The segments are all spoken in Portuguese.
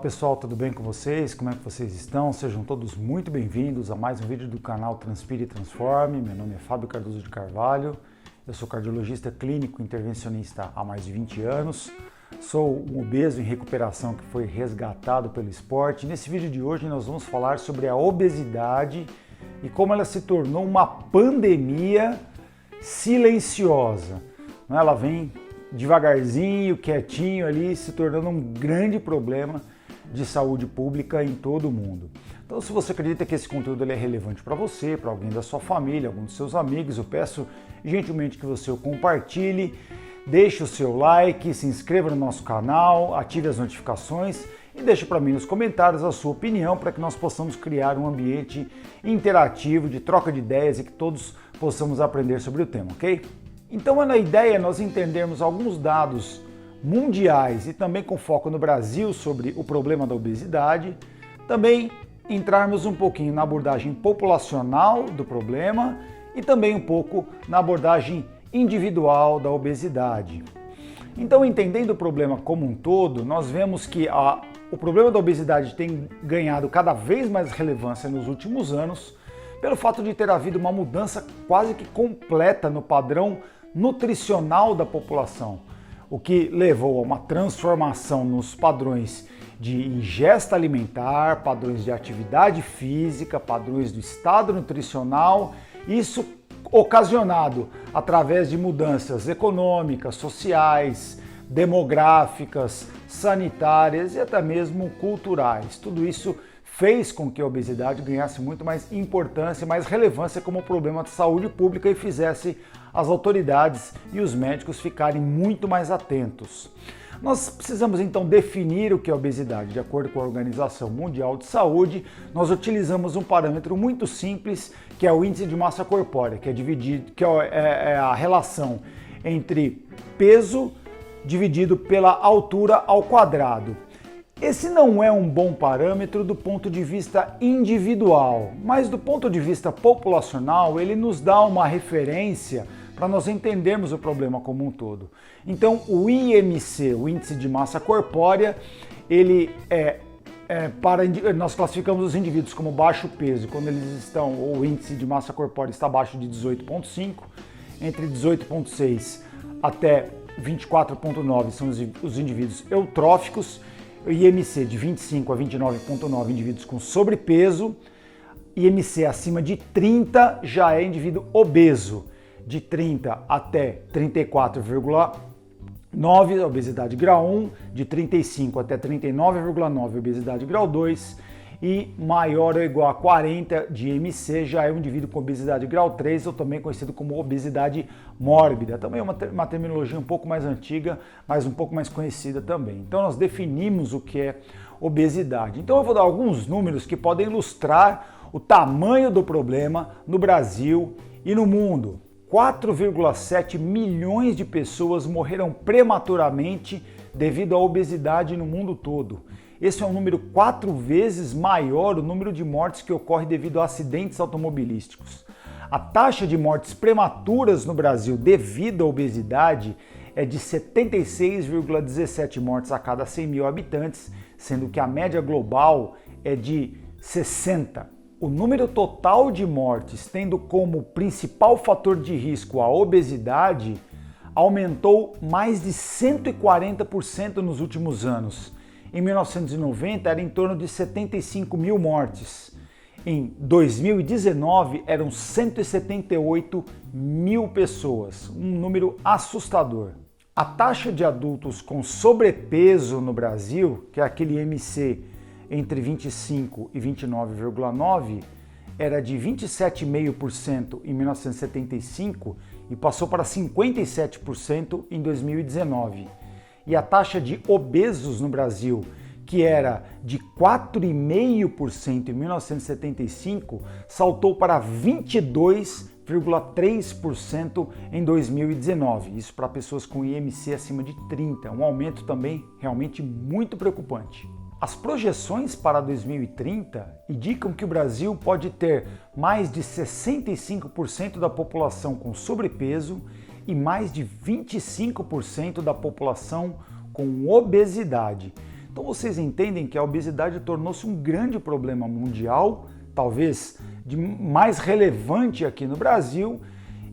pessoal, tudo bem com vocês? Como é que vocês estão? Sejam todos muito bem-vindos a mais um vídeo do canal Transpire e Transforme. Meu nome é Fábio Cardoso de Carvalho, eu sou cardiologista clínico intervencionista há mais de 20 anos, sou um obeso em recuperação que foi resgatado pelo esporte. Nesse vídeo de hoje nós vamos falar sobre a obesidade e como ela se tornou uma pandemia silenciosa. Ela vem devagarzinho, quietinho ali, se tornando um grande problema de saúde pública em todo o mundo. Então, se você acredita que esse conteúdo é relevante para você, para alguém da sua família, algum dos seus amigos, eu peço gentilmente que você o compartilhe, deixe o seu like, se inscreva no nosso canal, ative as notificações e deixe para mim nos comentários a sua opinião para que nós possamos criar um ambiente interativo, de troca de ideias e que todos possamos aprender sobre o tema, ok? Então, a ideia é nós entendermos alguns dados mundiais e também com foco no Brasil sobre o problema da obesidade, também entrarmos um pouquinho na abordagem populacional do problema e também um pouco na abordagem individual da obesidade. Então, entendendo o problema como um todo, nós vemos que o problema da obesidade tem ganhado cada vez mais relevância nos últimos anos, pelo fato de ter havido uma mudança quase que completa no padrão nutricional da população, o que levou a uma transformação nos padrões de ingesta alimentar, padrões de atividade física, padrões do estado nutricional, isso ocasionado através de mudanças econômicas, sociais, demográficas, sanitárias e até mesmo culturais. Tudo isso fez com que a obesidade ganhasse muito mais importância, mais relevância como problema de saúde pública e fizesse as autoridades e os médicos ficarem muito mais atentos. Nós precisamos então definir o que é obesidade. De acordo com a Organização Mundial de Saúde, nós utilizamos um parâmetro muito simples, que é o índice de massa corpórea, que é a relação entre peso dividido pela altura ao quadrado. Esse não é um bom parâmetro do ponto de vista individual, mas do ponto de vista populacional, ele nos dá uma referência para nós entendermos o problema como um todo. Então, o IMC, o Índice de Massa Corpórea, ele nós classificamos os indivíduos como baixo peso, quando o índice de massa corpórea está abaixo de 18,5, entre 18,6 até 24,9 são os indivíduos eutróficos, IMC de 25 a 29,9 indivíduos com sobrepeso, IMC acima de 30 já é indivíduo obeso, de 30 até 34,9 obesidade grau 1, de 35 até 39,9 obesidade grau 2 e maior ou igual a 40 de IMC já é um indivíduo com obesidade grau 3, ou também conhecido como obesidade mórbida. Também é uma terminologia um pouco mais antiga, mas um pouco mais conhecida também. Então nós definimos o que é obesidade. Então eu vou dar alguns números que podem ilustrar o tamanho do problema no Brasil e no mundo. 4,7 milhões de pessoas morreram prematuramente devido à obesidade no mundo todo. Esse é um número 4 vezes maior o número de mortes que ocorre devido a acidentes automobilísticos. A taxa de mortes prematuras no Brasil devido à obesidade é de 76,17 mortes a cada 100 mil habitantes, sendo que a média global é de 60. O número total de mortes, tendo como principal fator de risco a obesidade, aumentou mais de 140% nos últimos anos. Em 1990 era em torno de 75 mil mortes. Em 2019 eram 178 mil pessoas, um número assustador. A taxa de adultos com sobrepeso no Brasil, que é aquele IMC entre 25 e 29,9, era de 27,5% em 1975 e passou para 57% em 2019. E a taxa de obesos no Brasil, que era de 4,5% em 1975, saltou para 22,3% em 2019. Isso para pessoas com IMC acima de 30, um aumento também realmente muito preocupante. As projeções para 2030 indicam que o Brasil pode ter mais de 65% da população com sobrepeso e mais de 25% da população com obesidade. Então vocês entendem que a obesidade tornou-se um grande problema mundial, talvez mais relevante aqui no Brasil,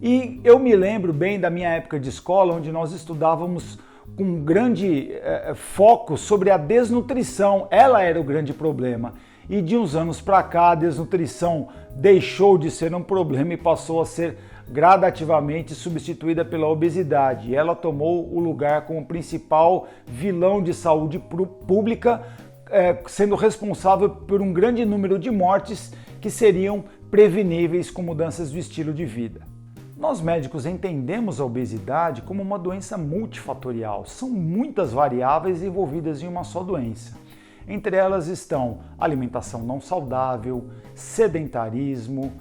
e eu me lembro bem da minha época de escola, onde nós estudávamos com um grande foco sobre a desnutrição. Ela era o grande problema. E de uns anos para cá, a desnutrição deixou de ser um problema e passou a ser gradativamente substituída pela obesidade. Ela tomou o lugar como principal vilão de saúde pública, sendo responsável por um grande número de mortes que seriam preveníveis com mudanças do estilo de vida. Nós médicos entendemos a obesidade como uma doença multifatorial. São muitas variáveis envolvidas em uma só doença. Entre elas estão alimentação não saudável, sedentarismo,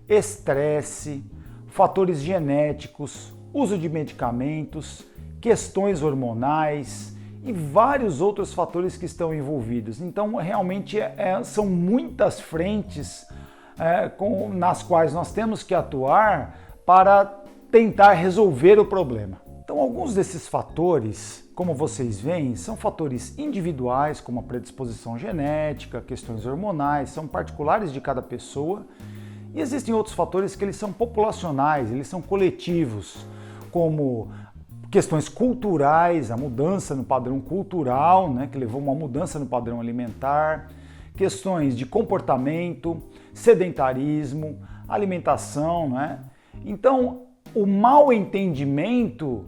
estresse, fatores genéticos, uso de medicamentos, questões hormonais e vários outros fatores que estão envolvidos. Então, realmente são muitas frentes nas quais nós temos que atuar para tentar resolver o problema. Então, alguns desses fatores, como vocês veem, são fatores individuais, como a predisposição genética, questões hormonais, são particulares de cada pessoa. E existem outros fatores que eles são populacionais, eles são coletivos, como questões culturais, a mudança no padrão cultural, né, que levou a uma mudança no padrão alimentar, questões de comportamento, sedentarismo, alimentação, né? Então, o mau entendimento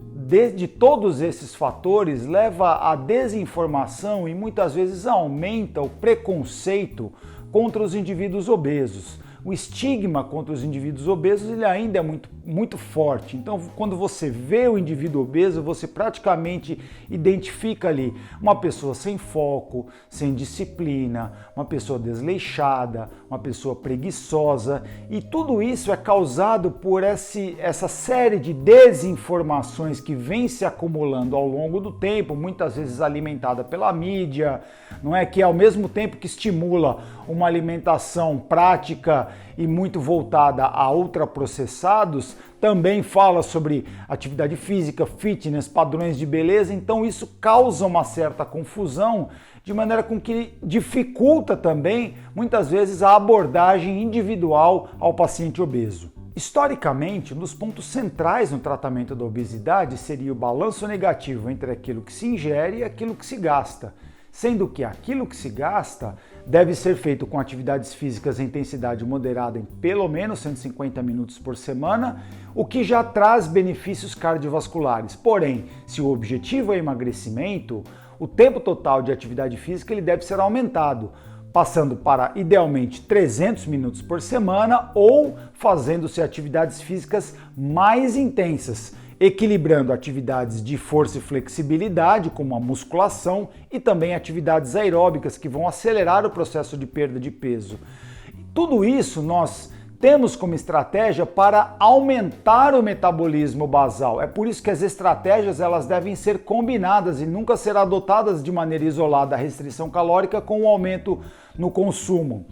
de todos esses fatores leva à desinformação e muitas vezes aumenta o preconceito contra os indivíduos obesos. O estigma contra os indivíduos obesos ele ainda é muito forte. Então, quando você vê o indivíduo obeso, você praticamente identifica ali uma pessoa sem foco, sem disciplina, uma pessoa desleixada, uma pessoa preguiçosa. E tudo isso é causado por essa série de desinformações que vem se acumulando ao longo do tempo, muitas vezes alimentada pela mídia, não é? Que ao mesmo tempo que estimula uma alimentação prática e muito voltada a ultraprocessados, também fala sobre atividade física, fitness, padrões de beleza, então isso causa uma certa confusão, de maneira com que dificulta também, muitas vezes, a abordagem individual ao paciente obeso. Historicamente, um dos pontos centrais no tratamento da obesidade seria o balanço negativo entre aquilo que se ingere e aquilo que se gasta, sendo que aquilo que se gasta deve ser feito com atividades físicas em intensidade moderada em pelo menos 150 minutos por semana, o que já traz benefícios cardiovasculares. Porém, se o objetivo é emagrecimento, o tempo total de atividade física ele deve ser aumentado, passando para, idealmente, 300 minutos por semana ou fazendo-se atividades físicas mais intensas, equilibrando atividades de força e flexibilidade, como a musculação, e também atividades aeróbicas que vão acelerar o processo de perda de peso. Tudo isso nós temos como estratégia para aumentar o metabolismo basal. É por isso que as estratégias elas devem ser combinadas e nunca ser adotadas de maneira isolada a restrição calórica com o aumento no consumo.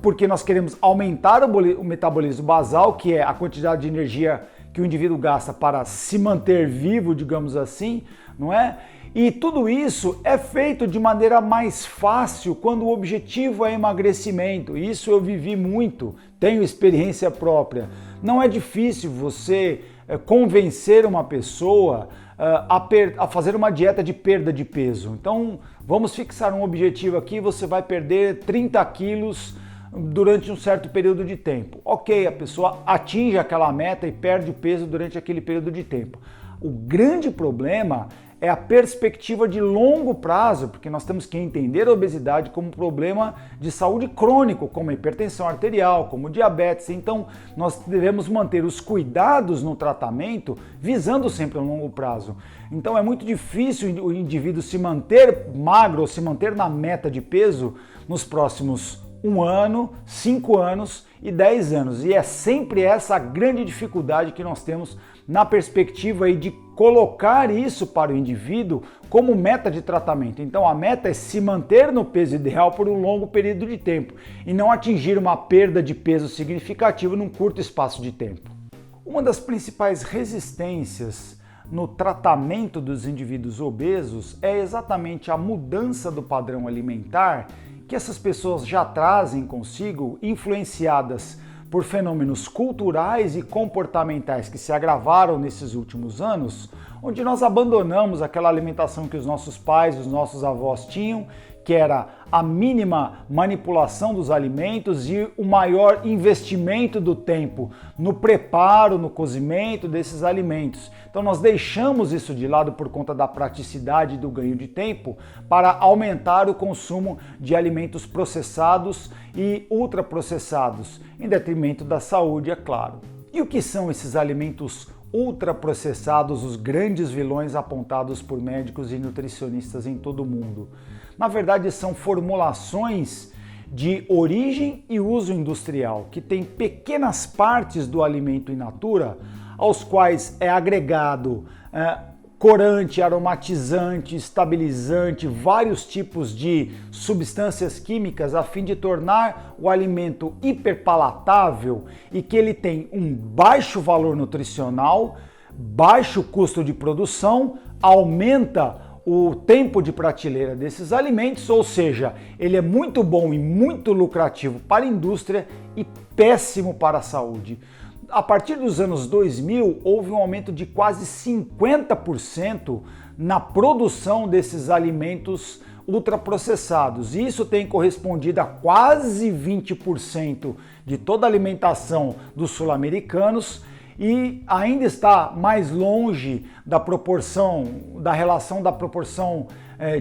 Porque nós queremos aumentar o metabolismo basal, que é a quantidade de energia que o indivíduo gasta para se manter vivo, digamos assim, não é? E tudo isso é feito de maneira mais fácil quando o objetivo é emagrecimento. Isso eu vivi muito, tenho experiência própria. Não é difícil você convencer uma pessoa a fazer uma dieta de perda de peso. Então, vamos fixar um objetivo aqui, você vai perder 30 quilos durante um certo período de tempo. Ok, a pessoa atinge aquela meta e perde o peso durante aquele período de tempo. O grande problema é a perspectiva de longo prazo, porque nós temos que entender a obesidade como um problema de saúde crônico, como a hipertensão arterial, como diabetes. Então, nós devemos manter os cuidados no tratamento visando sempre a longo prazo. Então, é muito difícil o indivíduo se manter magro ou se manter na meta de peso nos próximos 1 ano, 5 anos e 10 anos. E é sempre essa a grande dificuldade que nós temos na perspectiva aí de colocar isso para o indivíduo como meta de tratamento. Então a meta é se manter no peso ideal por um longo período de tempo e não atingir uma perda de peso significativa num curto espaço de tempo. Uma das principais resistências no tratamento dos indivíduos obesos é exatamente a mudança do padrão alimentar que essas pessoas já trazem consigo, influenciadas por fenômenos culturais e comportamentais que se agravaram nesses últimos anos, onde nós abandonamos aquela alimentação que os nossos pais, os nossos avós tinham, que era a mínima manipulação dos alimentos e o maior investimento do tempo no preparo, no cozimento desses alimentos. Então nós deixamos isso de lado por conta da praticidade e do ganho de tempo para aumentar o consumo de alimentos processados e ultraprocessados, em detrimento da saúde, é claro. E o que são esses alimentos ultraprocessados, os grandes vilões apontados por médicos e nutricionistas em todo o mundo? Na verdade, são formulações de origem e uso industrial, que têm pequenas partes do alimento in natura, aos quais é agregado corante, aromatizante, estabilizante, vários tipos de substâncias químicas a fim de tornar o alimento hiperpalatável e que ele tem um baixo valor nutricional, baixo custo de produção, aumenta o tempo de prateleira desses alimentos, ou seja, ele é muito bom e muito lucrativo para a indústria e péssimo para a saúde. A partir dos anos 2000, houve um aumento de quase 50% na produção desses alimentos ultraprocessados. E isso tem correspondido a quase 20% de toda a alimentação dos sul-americanos e ainda está mais longe da proporção, da relação da proporção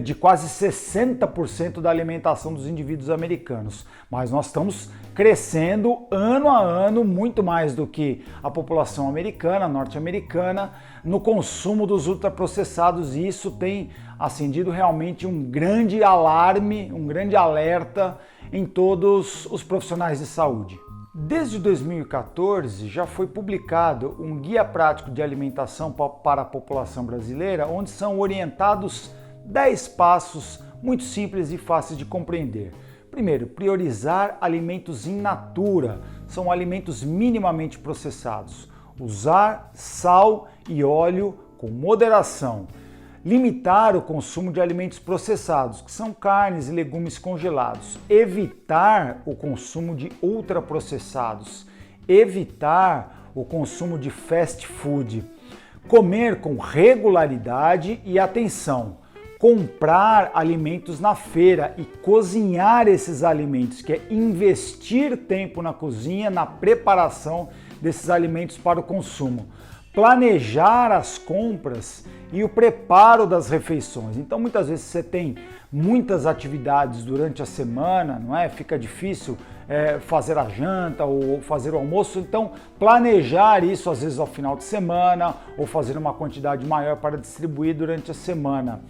de quase 60% da alimentação dos indivíduos americanos. Mas nós estamos crescendo ano a ano, muito mais do que a população americana, norte-americana, no consumo dos ultraprocessados, e isso tem acendido realmente um grande alarme, um grande alerta em todos os profissionais de saúde. Desde 2014 já foi publicado um guia prático de alimentação para a população brasileira, onde são orientados 10 passos muito simples e fáceis de compreender. Primeiro, priorizar alimentos in natura, são alimentos minimamente processados. Usar sal e óleo com moderação. Limitar o consumo de alimentos processados, que são carnes e legumes congelados. Evitar o consumo de ultraprocessados. Evitar o consumo de fast food. Comer com regularidade e atenção. Comprar alimentos na feira e cozinhar esses alimentos, que é investir tempo na cozinha, na preparação desses alimentos para o consumo. Planejar as compras e o preparo das refeições. Então muitas vezes você tem muitas atividades durante a semana, não é? Fica difícil fazer a janta ou fazer o almoço, então planejar isso às vezes ao final de semana ou fazer uma quantidade maior para distribuir durante a semana.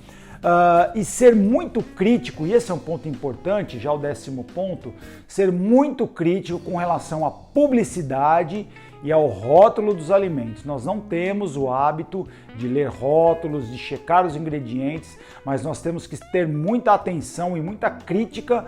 E ser muito crítico, e esse é um ponto importante, já o 10º ponto, ser muito crítico com relação à publicidade e ao rótulo dos alimentos. Nós não temos o hábito de ler rótulos, de checar os ingredientes, mas nós temos que ter muita atenção e muita crítica,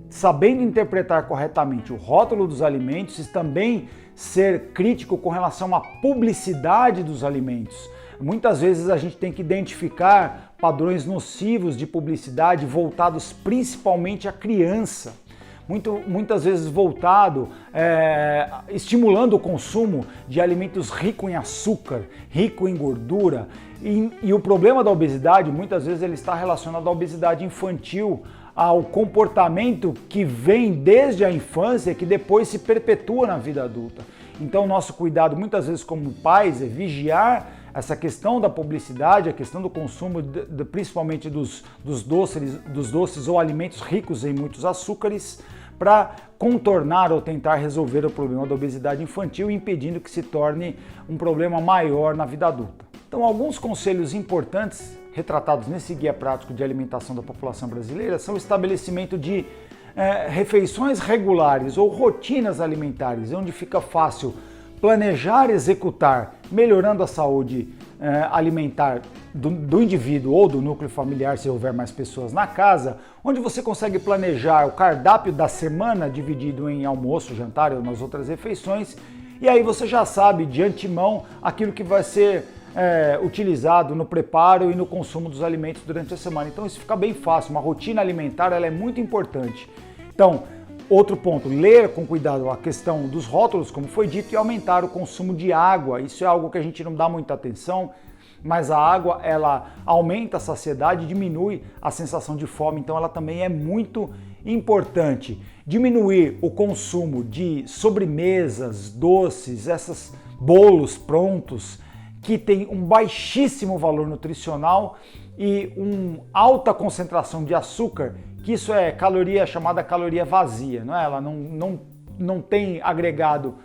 sabendo interpretar corretamente o rótulo dos alimentos e também ser crítico com relação à publicidade dos alimentos. Muitas vezes a gente tem que identificar padrões nocivos de publicidade voltados principalmente à criança. Muitas vezes voltado, estimulando o consumo de alimentos ricos em açúcar, rico em gordura. E o problema da obesidade, muitas vezes ele está relacionado à obesidade infantil, ao comportamento que vem desde a infância, que depois se perpetua na vida adulta. Então nosso cuidado muitas vezes como pais é vigiar essa questão da publicidade, a questão do consumo, principalmente dos doces ou alimentos ricos em muitos açúcares, para contornar ou tentar resolver o problema da obesidade infantil, impedindo que se torne um problema maior na vida adulta. Então, alguns conselhos importantes retratados nesse guia prático de alimentação da população brasileira são o estabelecimento de refeições regulares ou rotinas alimentares, onde fica fácil planejar e executar, melhorando a saúde alimentar do indivíduo ou do núcleo familiar, se houver mais pessoas na casa, onde você consegue planejar o cardápio da semana dividido em almoço, jantar ou nas outras refeições, e aí você já sabe de antemão aquilo que vai ser utilizado no preparo e no consumo dos alimentos durante a semana. Então isso fica bem fácil, uma rotina alimentar ela é muito importante. Então, outro ponto, ler com cuidado a questão dos rótulos, como foi dito, e aumentar o consumo de água. Isso é algo que a gente não dá muita atenção, mas a água ela aumenta a saciedade, diminui a sensação de fome, então ela também é muito importante. Diminuir o consumo de sobremesas, doces, esses bolos prontos que tem um baixíssimo valor nutricional e uma alta concentração de açúcar, que isso é caloria chamada caloria vazia, não é? Ela não tem agregado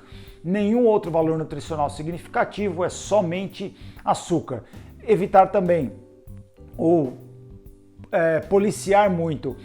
nenhum outro valor nutricional significativo, é somente açúcar. Evitar também ou policiar muito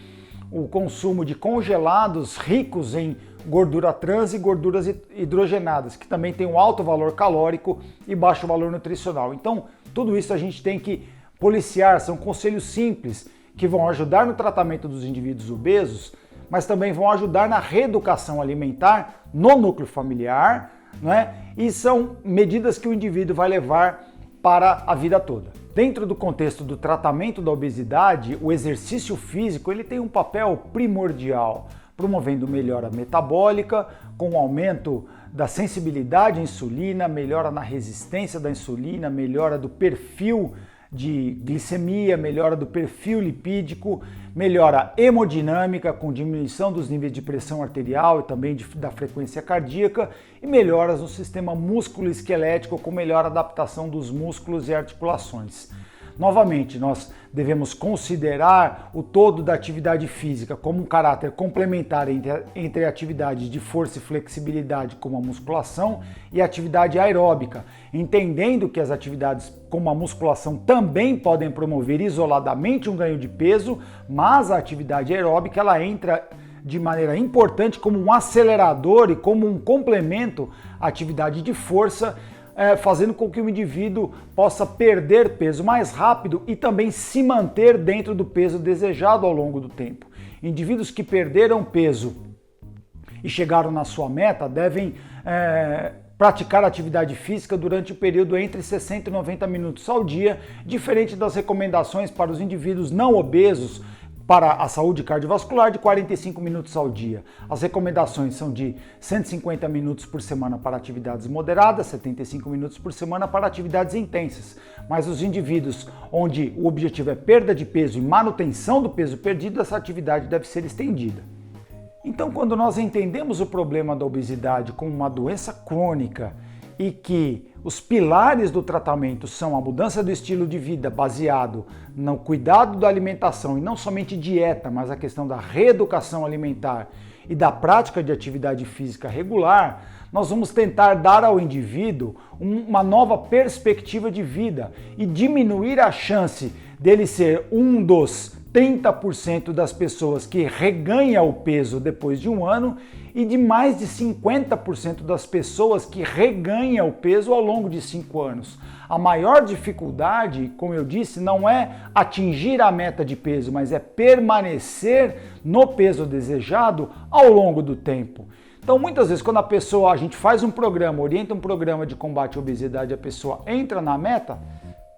o consumo de congelados ricos em gordura trans e gorduras hidrogenadas, que também tem um alto valor calórico e baixo valor nutricional. Então, tudo isso a gente tem que policiar, são conselhos simples que vão ajudar no tratamento dos indivíduos obesos, mas também vão ajudar na reeducação alimentar no núcleo familiar, né? E são medidas que o indivíduo vai levar para a vida toda. Dentro do contexto do tratamento da obesidade, o exercício físico ele tem um papel primordial, promovendo melhora metabólica, com o aumento da sensibilidade à insulina, melhora na resistência da insulina, melhora do perfil de glicemia, melhora do perfil lipídico, melhora hemodinâmica com diminuição dos níveis de pressão arterial e também da frequência cardíaca e melhoras no sistema músculo-esquelético com melhor adaptação dos músculos e articulações. Novamente, nós devemos considerar o todo da atividade física como um caráter complementar entre atividades de força e flexibilidade, como a musculação, e atividade aeróbica, entendendo que as atividades como a musculação também podem promover isoladamente um ganho de peso, mas a atividade aeróbica ela entra de maneira importante como um acelerador e como um complemento à atividade de força, fazendo com que o indivíduo possa perder peso mais rápido e também se manter dentro do peso desejado ao longo do tempo. Indivíduos que perderam peso e chegaram na sua meta devem praticar atividade física durante o período entre 60 e 90 minutos ao dia, diferente das recomendações para os indivíduos não obesos para a saúde cardiovascular de 45 minutos ao dia. As recomendações são de 150 minutos por semana para atividades moderadas, 75 minutos por semana para atividades intensas. Mas os indivíduos onde o objetivo é perda de peso e manutenção do peso perdido, essa atividade deve ser estendida. Então, quando nós entendemos o problema da obesidade como uma doença crônica e que os pilares do tratamento são a mudança do estilo de vida baseado no cuidado da alimentação e não somente dieta, mas a questão da reeducação alimentar e da prática de atividade física regular, nós vamos tentar dar ao indivíduo uma nova perspectiva de vida e diminuir a chance dele ser um dos 30% das pessoas que reganha o peso depois de um ano e de mais de 50% das pessoas que reganha o peso ao longo de 5 anos. A maior dificuldade, como eu disse, não é atingir a meta de peso, mas é permanecer no peso desejado ao longo do tempo. Então, muitas vezes, quando a gente faz um programa, orienta um programa de combate à obesidade, a pessoa entra na meta,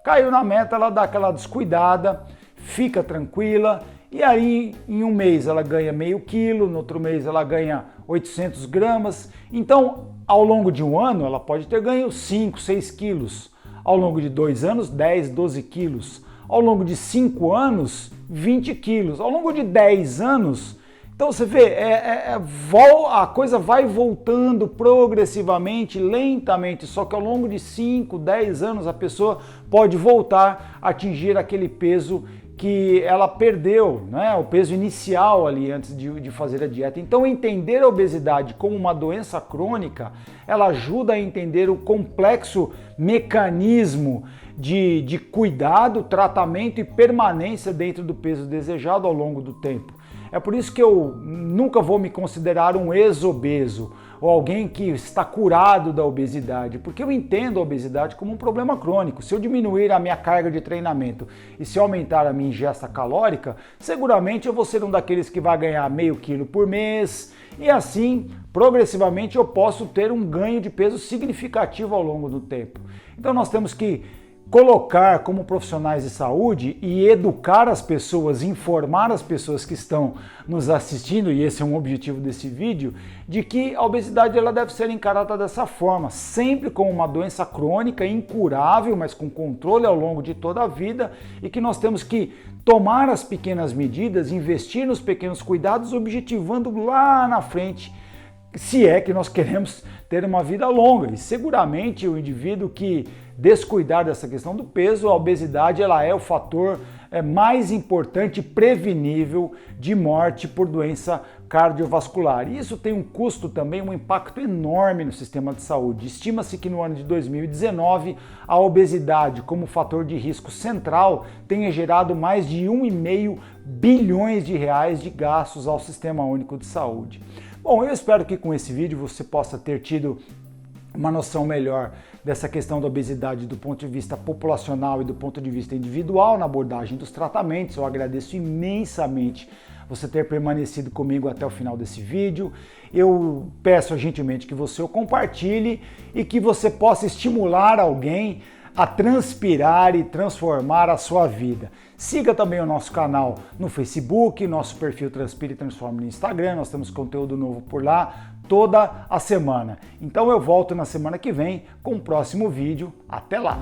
caiu na meta, ela dá aquela descuidada, fica tranquila e aí em um mês ela ganha meio quilo, no outro mês ela ganha 800 gramas. Então, ao longo de um ano, ela pode ter ganho 5, 6 quilos. Ao longo de 2 anos, 10, 12 quilos. Ao longo de 5 anos, 20 quilos. Ao longo de 10 anos, então você vê, a coisa vai voltando progressivamente, lentamente, só que ao longo de 5, 10 anos a pessoa pode voltar a atingir aquele peso que ela perdeu, né? O peso inicial ali antes de fazer a dieta. Então entender a obesidade como uma doença crônica, ela ajuda a entender o complexo mecanismo de cuidado, tratamento e permanência dentro do peso desejado ao longo do tempo. É por isso que eu nunca vou me considerar um ex-obeso ou alguém que está curado da obesidade, porque eu entendo a obesidade como um problema crônico. Se eu diminuir a minha carga de treinamento e se aumentar a minha ingesta calórica, seguramente eu vou ser um daqueles que vai ganhar meio quilo por mês e assim, progressivamente, eu posso ter um ganho de peso significativo ao longo do tempo. Então nós temos que colocar como profissionais de saúde e educar as pessoas, informar as pessoas que estão nos assistindo, e esse é um objetivo desse vídeo, de que a obesidade ela deve ser encarada dessa forma, sempre como uma doença crônica, incurável, mas com controle ao longo de toda a vida, e que nós temos que tomar as pequenas medidas, investir nos pequenos cuidados, objetivando lá na frente, se é que nós queremos ter uma vida longa. E seguramente o indivíduo que descuidar dessa questão do peso, a obesidade ela é o fator mais importante prevenível de morte por doença cardiovascular. E isso tem um custo também, um impacto enorme no sistema de saúde. Estima-se que no ano de 2019 a obesidade como fator de risco central tenha gerado mais de 1,5 bilhões de reais de gastos ao Sistema Único de Saúde. Bom, eu espero que com esse vídeo você possa ter tido uma noção melhor dessa questão da obesidade do ponto de vista populacional e do ponto de vista individual na abordagem dos tratamentos. Eu agradeço imensamente você ter permanecido comigo até o final desse vídeo. Eu peço gentilmente que você o compartilhe e que você possa estimular alguém a transpirar e transformar a sua vida. Siga também o nosso canal no Facebook, nosso perfil Transpire e Transforme no Instagram, nós temos conteúdo novo por lá toda a semana. Então eu volto na semana que vem com o próximo vídeo. Até lá!